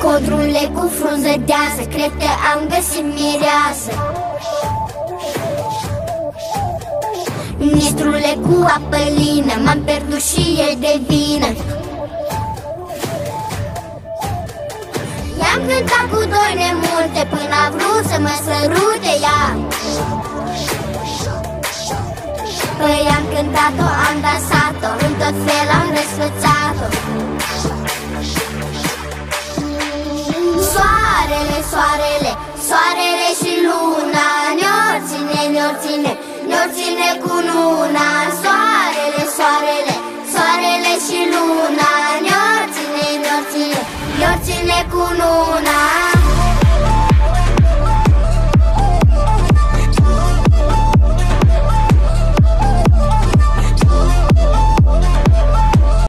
Codrule cu frunză deasă, cred că am găsit mireasă. Nistrule cu apă lină, m-am pierdut și el de vină. I-am cântat cu doi nemulte până a vrut să mă sărute ea. Păi am cântat-o, am dansat-o, în tot fel am răsfățat-o. Soarele, soarele, soarele și luna ne-or ține, ne-or ține, ne-or ține cu luna. Soarele, soarele, soarele și luna ne-or ține, ne-or ține, ne-or ține cu luna.